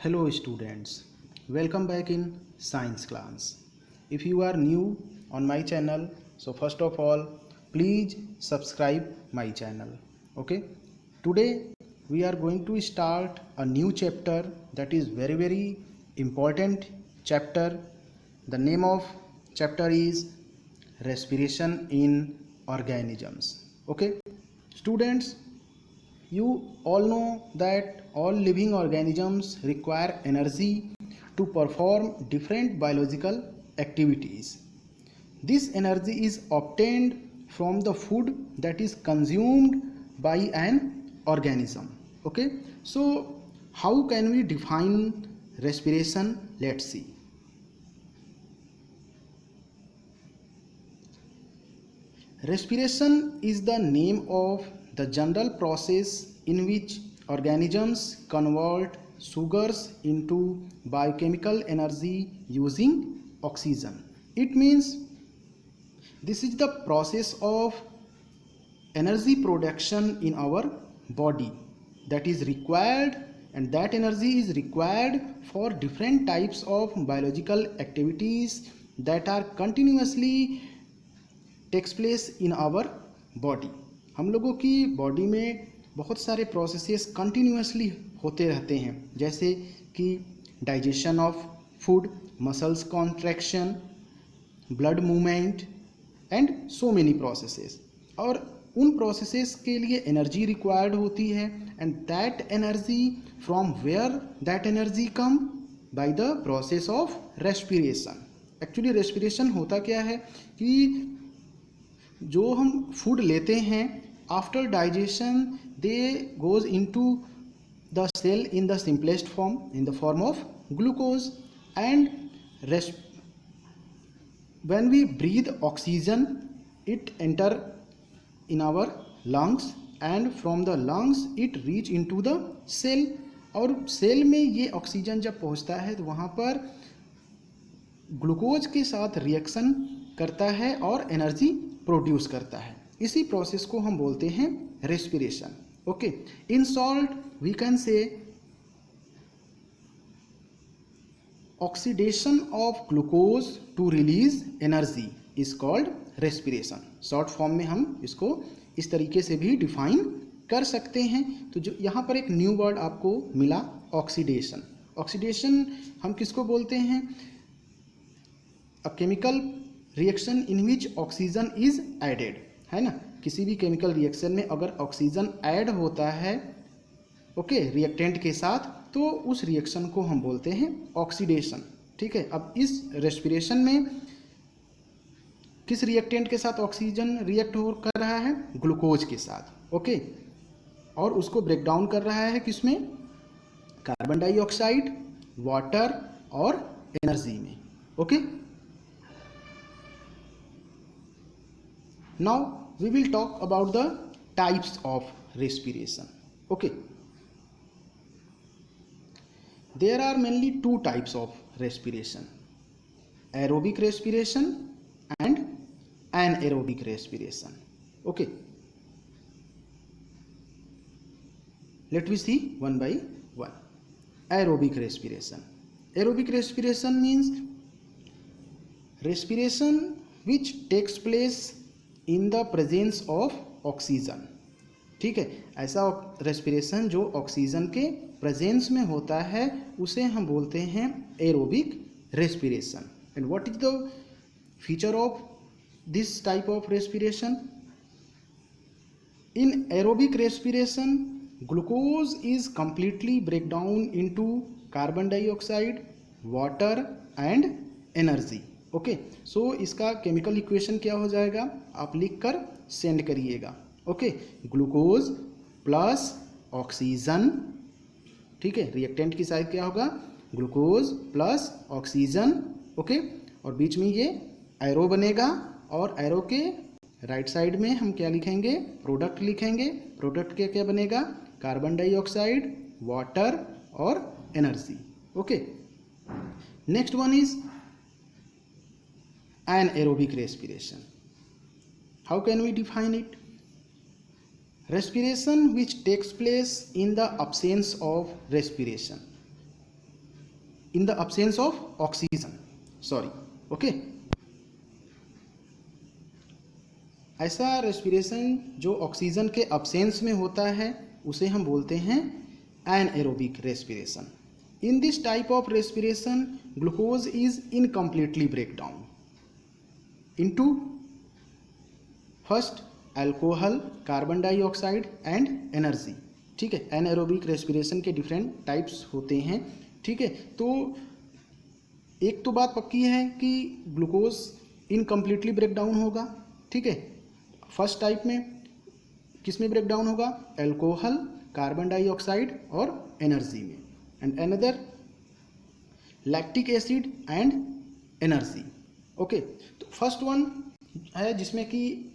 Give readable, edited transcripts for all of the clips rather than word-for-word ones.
Hello students, welcome back in science class. If you are new on my channel, so first of all, please subscribe my channel. Okay, today we are going to start a new chapter that is very important chapter. The name of chapter is respiration in organisms. Okay, students, you all know that all living organisms require energy to perform different biological activities. This energy is obtained from the food that is consumed by an organism. Okay, so how can we define respiration? Let's see. Respiration is the name of the general process in which organisms convert sugars into biochemical energy using oxygen. It means this is the process of energy production in our body that is required, and that energy is required for different types of biological activities that are continuously takes place in our body. हम लोगों की body में बहुत सारे processes continuously होते रहते हैं, जैसे कि digestion of food, muscles contraction, blood movement and so many processes. और उन प्रोसेसेस के लिए एनर्जी रिक्वायर्ड होती है, and that energy from where that energy come by the process of respiration. Actually respiration होता क्या है कि जो हम फूड लेते हैं, after digestion they goes into the cell in the simplest form, in the form of glucose, and when we breathe oxygen it enter in our lungs, and from the lungs it reach into the cell. और cell में ये oxygen जब पहुंचता है तो वहाँ पर glucose के साथ रिएक्शन करता है और एनर्जी प्रोड्यूस करता है. इसी प्रोसेस को हम बोलते हैं respiration. Okay, in short we can say oxidation of glucose to release energy is called respiration. Short form में हम इसको इस तरीके से भी डिफाइन कर सकते हैं. तो जो यहाँ पर एक न्यू वर्ड आपको मिला, ऑक्सीडेशन. ऑक्सीडेशन हम किसको बोलते हैं? A chemical reaction in which oxygen is added, है ना. किसी भी केमिकल रिएक्शन में अगर ऑक्सीजन ऐड होता है ओके रिएक्टेंट के साथ, तो उस रिएक्शन को हम बोलते हैं ऑक्सीडेशन. ठीक है, अब इस रेस्पिरेशन में किस रिएक्टेंट के साथ ऑक्सीजन रिएक्ट हो कर रहा है? ग्लूकोज के साथ. ओके, और उसको ब्रेक डाउन कर रहा है किसमें? कार्बन डाइऑक्साइड, वाटर और एनर्जी में. Okay, now we will talk about the types of respiration. Okay, there are mainly two types of respiration: aerobic respiration and anaerobic respiration. Okay, let me see one by one. Aerobic respiration. Aerobic respiration means respiration which takes place in the presence of oxygen. ठीक है, ऐसा respiration जो oxygen के presence में होता है उसे हम बोलते हैं aerobic respiration. And what is the feature of this type of respiration? In aerobic respiration glucose is completely break down into carbon dioxide, water and energy. Okay, so इसका केमिकल इक्वेशन क्या हो जाएगा? आप लिख कर सेंड करिएगा. Okay, glucose plus oxygen. ठीक है, रिएक्टेंट की साइड क्या होगा? Glucose plus oxygen. ओके, और बीच में ये एरो बनेगा, और एरो के राइट साइड में हम क्या लिखेंगे? प्रोडक्ट लिखेंगे. प्रोडक्ट के क्या बनेगा? कार्बन डाइऑक्साइड, वाटर और energy. Okay, next one is anaerobic respiration. How can we define it? Respiration which takes place in the absence of respiration. In the absence of oxygen, sorry, okay. ऐसा respiration जो oxygen के absence में होता है उसे हम बोलते हैं anaerobic respiration. In this type of respiration glucose is incompletely break down into first alcohol, carbon dioxide and energy. ठीक है, एनएरोबिक रेस्पिरेशन के डिफरेंट टाइप्स होते हैं। ठीक है, तो एक तो बात पक्की है कि ग्लूकोज इनकम्प्लीटली ब्रेक डाउन होगा। ठीक है, फर्स्ट टाइप में किस में ब्रेक डाउन होगा? अल्कोहल, कार्बन डाइऑक्साइड और एनर्जी में। And another lactic acid and energy. Okay, तो फर्स्ट वन है जिसमें कि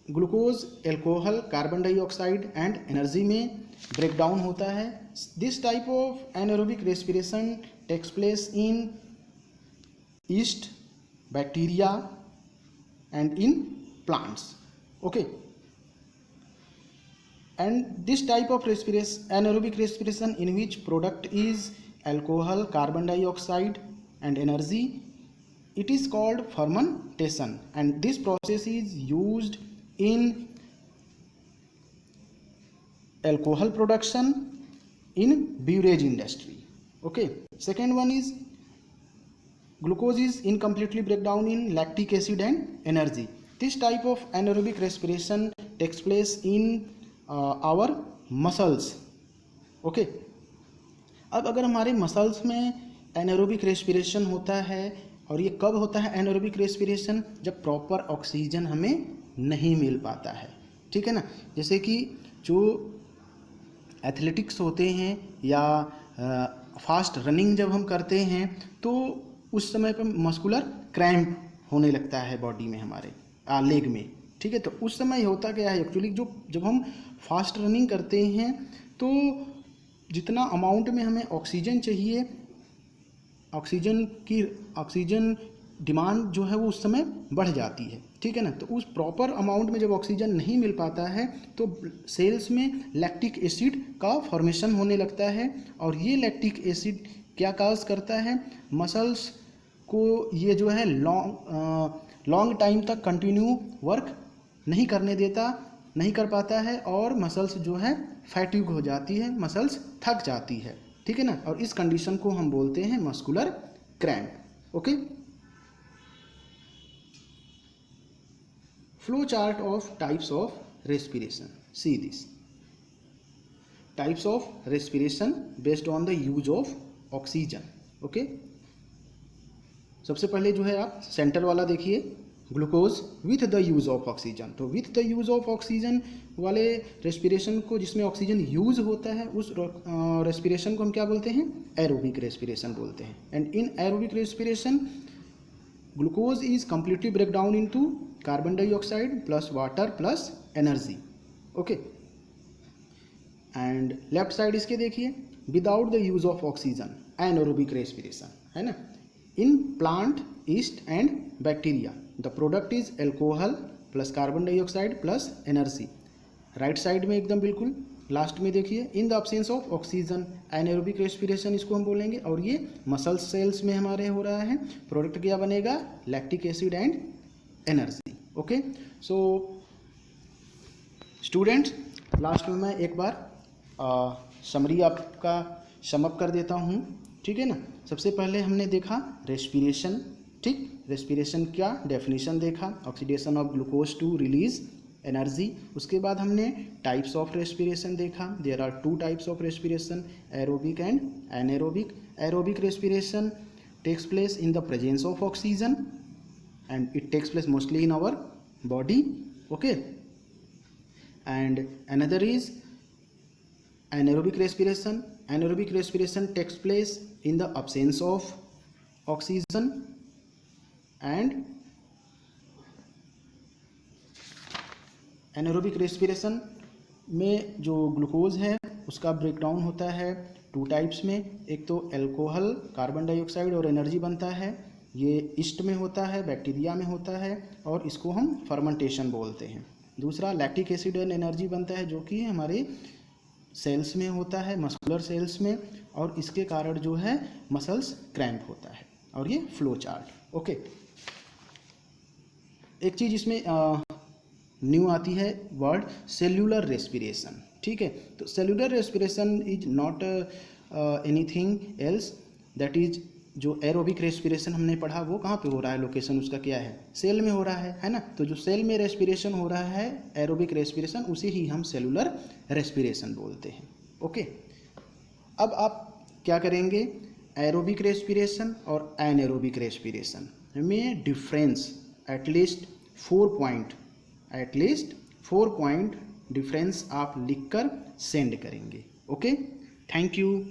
glucose, alcohol, carbon dioxide and energy में ब्रेक डाउन होता है। This type of anaerobic respiration takes place in yeast, bacteria and in plants. Okay, and this type of respiration, anaerobic respiration, in which product is alcohol, carbon dioxide and energy, it is called fermentation, and this process is used in alcohol production in beverage industry. Okay, second one is glucose is incompletely break down in lactic acid and energy. This type of anaerobic respiration takes place in our muscles. Okay, अब अगर हमारे muscles में anaerobic respiration होता है, और ये कब होता है एनारोबिक रेस्पिरेशन? जब प्रॉपर ऑक्सीजन हमें नहीं मिल पाता है। ठीक है ना, जैसे कि जो एथलेटिक्स होते हैं या फास्ट रनिंग जब हम करते हैं तो उस समय पर मस्कुलर क्रैम्प होने लगता है बॉडी में, हमारे लेग में। ठीक है, तो उस समय होता क्या है एक्चुअली, जो जब हम फास्ट रनिंग करते हैं तो जितना अमाउंट में हमें ऑक्सीजन चाहिए, ऑक्सीजन डिमांड जो है वो उस समय बढ़ जाती है। ठीक है ना, तो उस प्रॉपर अमाउंट में जब ऑक्सीजन नहीं मिल पाता है तो सेल्स में लैक्टिक एसिड का फॉर्मेशन होने लगता है, और ये लैक्टिक एसिड क्या काज करता है? मसल्स को ये जो है लॉन्ग टाइम तक कंटिन्यू वर्क नहीं करने देता, नहीं कर पाता है, और मसल्स जो है फैटिग हो जाती है, मसल्स थक जाती है। ठीक है ना, और इस कंडीशन को हम बोलते हैं muscular cramp. Okay, flow chart of types of respiration. See this types of respiration based on the use of oxygen. Okay, सबसे पहले जो है आप सेंटर वाला देखिए, glucose with the use of oxygen. तो with the use of oxygen वाले respiration को, जिसमें ऑक्सीजन यूज़ होता है, उस रेस्पिरेशन को हम क्या बोलते हैं? एरोबिक रेस्पिरेशन बोलते हैं। And in aerobic respiration glucose is completely break down into carbon dioxide plus water plus energy. Okay, and left side इसके देखिए, without the use of oxygen anaerobic respiration, है ना। In plant, yeast and bacteria the product is alcohol plus carbon dioxide plus energy. Right side में एकदम बिल्कुल last में देखिए, in the absence of oxygen anaerobic respiration इसको हम बोलेंगे, और ये मसल सेल्स में हमारे हो रहा है। प्रोडक्ट क्या बनेगा? Lactic acid and energy. Okay, so students, last में मैं एक बार समरी आपका समअप कर देता हूँ। ठीक है ना, सबसे पहले हमने देखा रेस्पिरेशन। ठीक, रेस्पिरेशन क्या डेफिनेशन देखा, oxidation of glucose to release energy. उसके बाद हमने टाइप्स ऑफ रेस्पिरेशन देखा। There are 2 types of respiration, aerobic and anaerobic. Aerobic respiration takes place in the presence of oxygen and it takes place mostly in our body. Okay, and another is anaerobic respiration. Anaerobic respiration takes place in the absence of oxygen, and anaerobic respiration में जो glucose है उसका breakdown होता है 2 types में। एक तो alcohol, carbon dioxide और एनर्जी बनता है, ये ईस्ट में होता है, बैक्टीरिया में होता है, और इसको हम फर्मेंटेशन बोलते हैं। दूसरा लैक्टिक एसिड एंड एनर्जी बनता है, जो कि हमारे सेल्स में होता है, मस्कुलर सेल्स में, और इसके कारण जो है मसल्स क्रैम्प होता है। और ये फ्लो चार्ट। ओके, एक चीज़ इसमें न्यू आती है वर्ड सेल्यूलर रेस्पिरेशन। ठीक है, तो cellular respiration is not anything else, that is जो एरोबिक रेस्पिरेशन हमने पढ़ा वो कहाँ पे हो रहा है, लोकेशन उसका क्या है, सेल में हो रहा है ना। तो जो सेल में रेस्पिरेशन हो रहा है एरोबिक रेस्पिरेशन, उसे ही हम सेलुलर रेस्पिरेशन बोलते हैं। ओके, अब आप क्या करेंगे, एरोबिक रेस्पिरेशन और एनएरोबिक रेस्पिरेशन में डिफरेंस एटलीस्ट 4 पॉइंट डिफरेंस आप लिखकर सेंड करेंगे। Okay, thank you.